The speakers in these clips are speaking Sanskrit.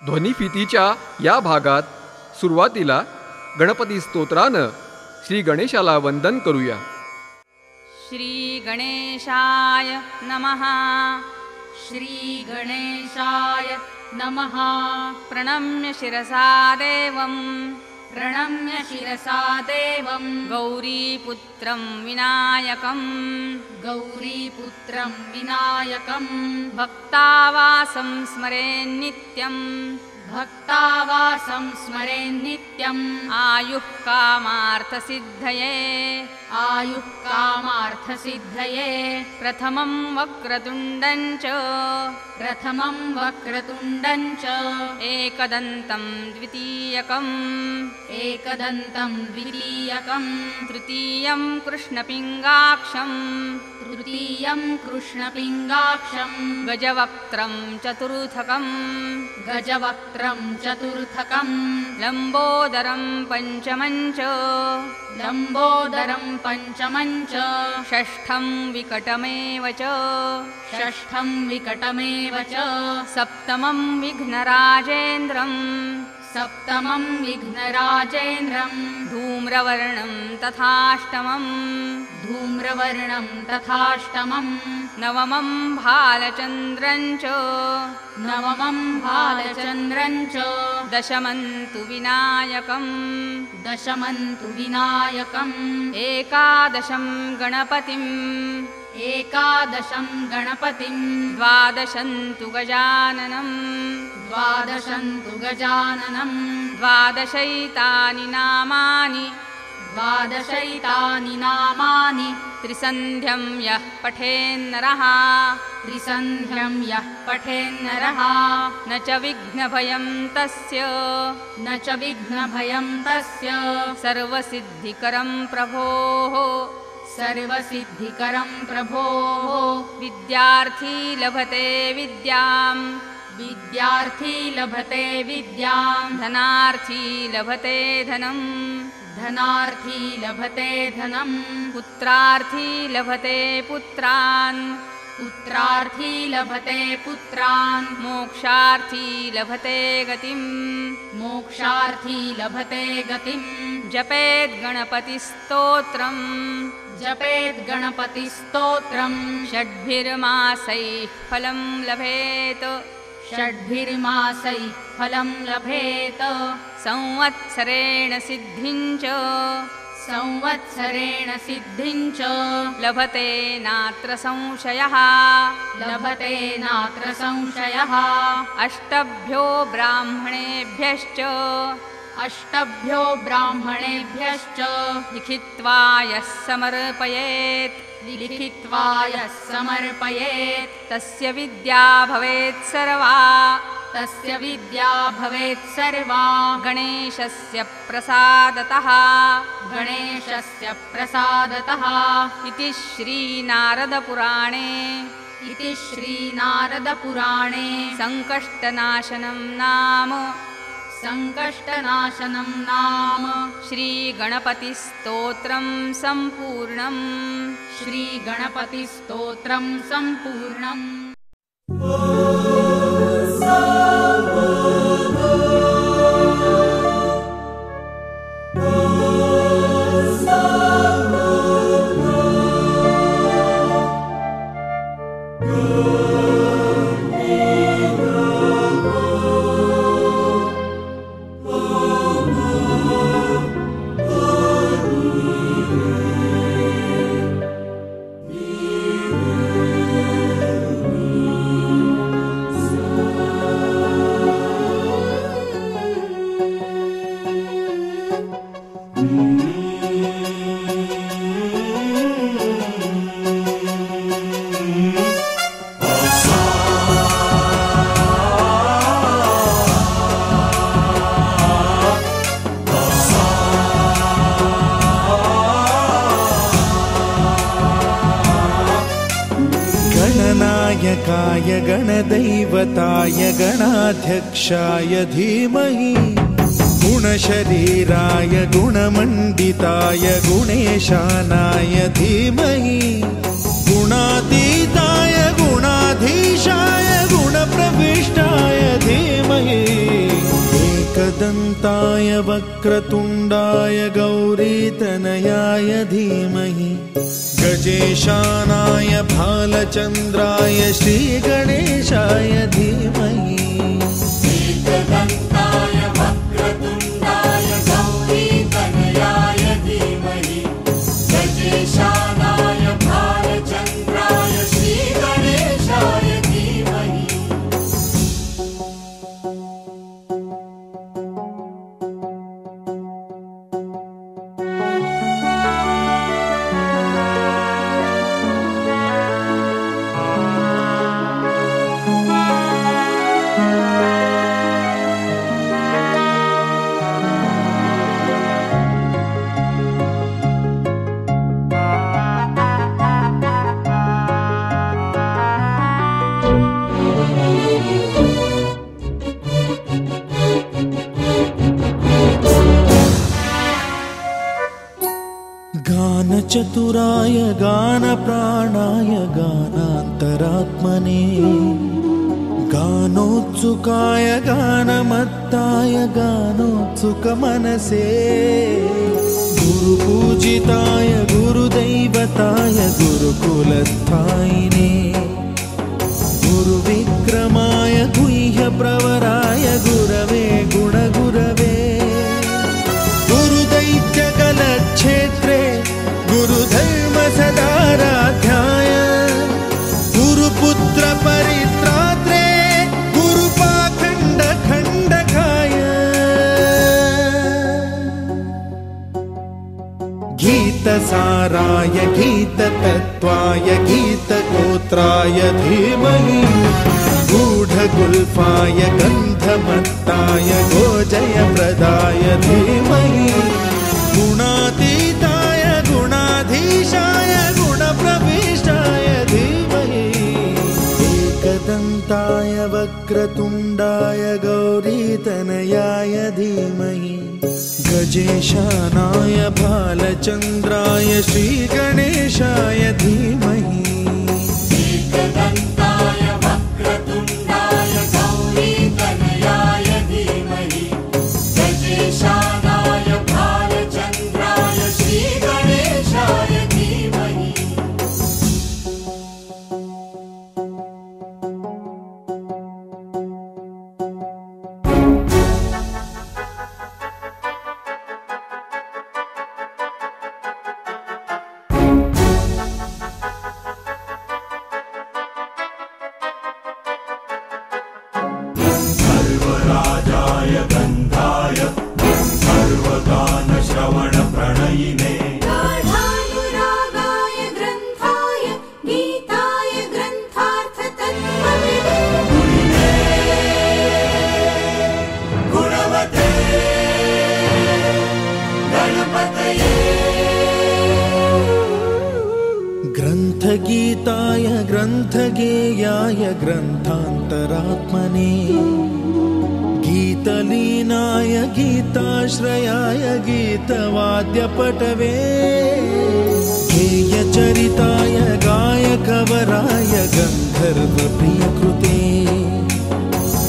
ध्वनिफितीच्या या भागात सुरुवातीला गणपती स्तोत्रानं श्री गणेशाला वंदन करूया. श्री गणेशाय नमः. श्री गणेशाय नमः. प्रणम्य शिरसा देवं. प्रणम्य शिरसा देवं. गौरीपुत्रं विनायकं. गौरीपुत्रं विनायकं. भक्तावासं स्मरेन्नित्यं. भक्तावासं स्मरेन्नित्यम्. आयुः कामार्थसिद्धये. आयुः कामार्थसिद्धये. प्रथमं वक्रतुण्डं च. प्रथमं वक्रतुण्डं च. एकदन्तं द्वितीयकम्. एकदन्तं द्वितीयकं. तृतीयं कृष्णपिङ्गाक्षं. तृतीयं कृष्णपिङ्गाक्षं. गजवक्त्रं चतुर्थकं. गजवक्त्रं चतुर्थकं. लम्बोदरं पञ्चमं च. लम्बोदरं पञ्चमं च. षष्ठं विकटमेव च. षष्ठं विकटमेव च. सप्तमं विघ्नराजेन्द्रं. सप्तमं विघ्नराजेन्द्रं. धूम्रवर्णं तथाष्टमं. धूम्रवर्णं तथाष्टमं. नवमं भालचन्द्रं च. नवमं भालचन्द्रं च. दशमं तु विनायकं. दशमं तु विनायकम्. एकादशं गणपतिं. एकादशं गणपतिं. द्वादशं तु गजाननं. द्वादशं तु गजाननं. द्वादशैतानि नामानि. द्वादशैतानि नामानि. त्रिसन्ध्यं यः पठेन्नरः. त्रिसन्ध्यं यः पठेन्नरः. न च विघ्नभयं तस्य. न च विघ्नभयं तस्य. सर्वसिद्धिकरं प्रभोः. सर्वसिद्धिकरं प्रभोः. विद्यार्थी लभते विद्यां. विद्यार्थी लभते विद्यां. धनार्थी लभते धनं. धनार्थी लभते धनं. पुत्रार्थी लभते पुत्रान्. पुत्रार्थी लभते पुत्रान्. मोक्षार्थी लभते गतिम्. मोक्षार्थी लभते गतिम्. जपेद् गणपतिस्तोत्रं. जपेद् गणपतिस्तोत्रं. षड्भिर्मासैः फलं लभेत. षड्भिर्मासैः फलं लभेत. संवत्सरेण सिद्धिं च. संवत्सरेण सिद्धिं च. लभते नात्र संशयः. लभते नात्र संशयः. अष्टभ्यो ब्राह्मणेभ्यश्च. अष्टभ्यो ब्राह्मणेभ्यश्च. लिखित्वा यः समर्पयेत्. लिखित्वा यः समर्पयेत्. तस्य विद्या भवेत् सर्वा. तस्य विद्या भवेत् सर्वा. गणेशस्य प्रसादतः. गणेशस्य प्रसादतः. इति श्रीनारदपुराणे. इति श्रीनारदपुराणे. संकष्टनाशनं नाम. संकष्टनाशनं नाम. श्रीगणपतिस्तोत्रं सम्पूर्णम्. श्रीगणपतिस्तोत्रं सम्पूर्णम्. गणनायकाय गणदैवताय गणाध्यक्षाय धीमहि. गुणशरीराय गुणमण्डिताय गुणेशानाय धीमहि. गुणातीताय गुणाधीशाय गुणप्रविष्टाय धीमहि. एकदन्ताय वक्रतुण्डाय गौरीतनयाय धीमहि गजेशानाय भालचन्द्राय श्रीगणेशाय धीमहि एकदन्ताय वक्रतुण्डाय गौरीतनयाय धीमहि गजेशानाय भालचन्द्राय श्रीगणेशाय धीमहि। गानचतुराय गानप्राणाय गानान्तरात्मने गानोत्सुकाय गानमत्ताय गानोत्सुकमनसे गुरुपूजिताय गुरुदैवताय गुरुकुलस्थायिने गुरुविक्रमाय गुह्यप्रवराय गुरवे गुणगुरवे गुरुदैत्यकलक्षेत्रे गुरुधर्म सदाराध्याय गुरुपुत्र परित्रात्रे गुरुपाखण्ड खण्डकाय गीतसाराय गीततत्त्वाय गीतगोत्राय धीमहि गूढगुल्फाय गन्धमत्ताय गोजयप्रदाय धीमहि गुणातीताय गुणाधीशाय गुणप्रविष्टाय धीमहि एकदन्ताय वक्रतुण्डाय गौरीतनयाय धीमहि गजेशानाय भालचन्द्राय श्रीगणेशाय धीमहि एकदन्ताय वक्रतुण्डाय गौरीतनयाय धीमहि गजेशानाय भालचन्द्राय श्रीगणेशाय धीमहि। सर्वराजाय गन्धाय सर्वगानश्रवणप्रणयिने गाढानुरागाय ग्रन्थाय गीताय ग्रन्थार्थतत्त्वविदे गुणवते गणपतये ग्रन्थगीताय ग्रन्थगेयाय ग्रन्थान्तरात्मने गीतलीनाय गीताश्रयाय गीतवाद्यपटवे गेयचरिताय गायकवराय गन्धर्वप्रियकृते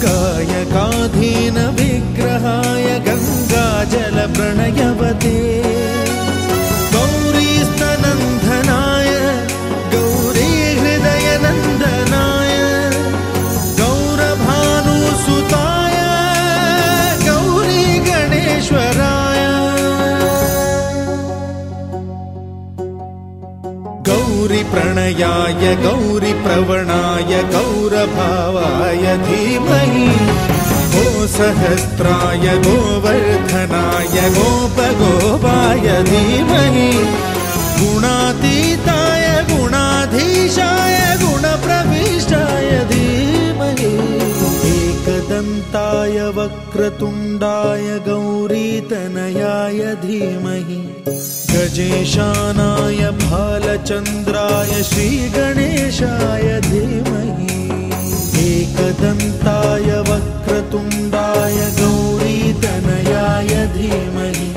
गायकाधीन विग्रहाय गङ्गाजलप्रणयवते गौरीस्तनन्दनाय गौरीहृदयनन्दनाय गौरभानुसुताय गौरीगणेश्वराय गौरीप्रणयाय गौरीप्रवणाय गौरभावाय धीमहि गोसहस्राय गोवर्धनाय गोपगोपाय धीमहि गुणातीताय गुणाधीशाय गुणप्रविष्टाय धीमहि एकदन्ताय वक्रतुण्डाय गौरीतनयाय धीमहि गजेशानाय भालचन्द्राय श्रीगणेशाय धीमहि एकदन्ताय वक्रतुण्डाय गौरीतनयाय धीमहि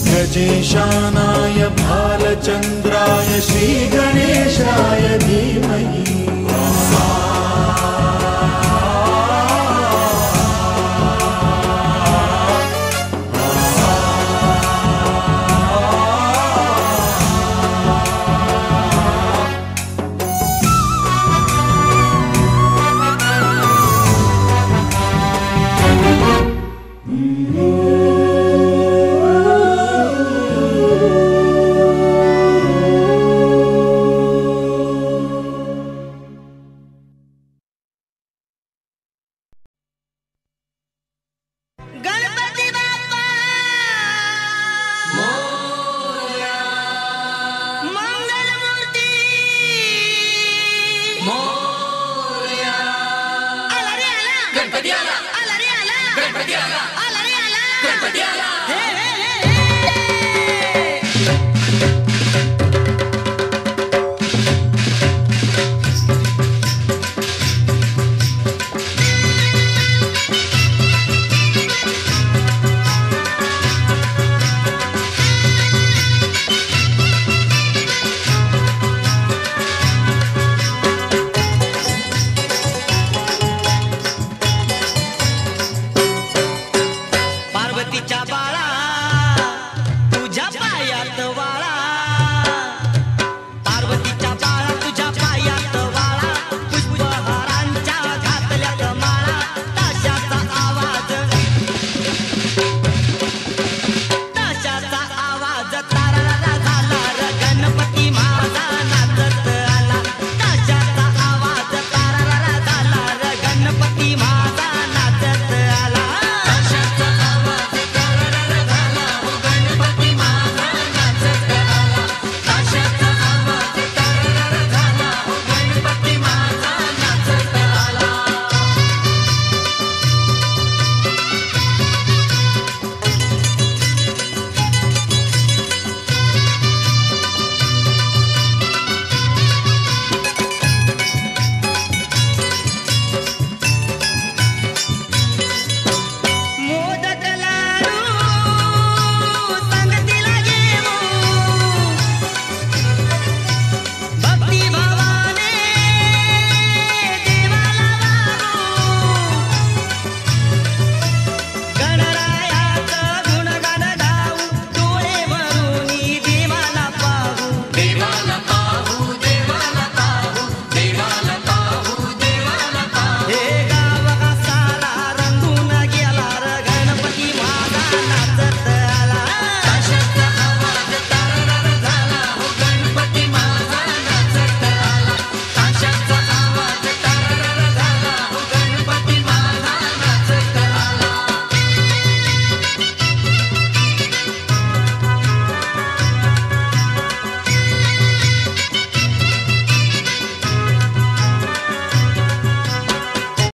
गजेशानाय भालचन्द्राय श्रीगणेशाय धीमहि। आला रे आला. हे, हे, हे.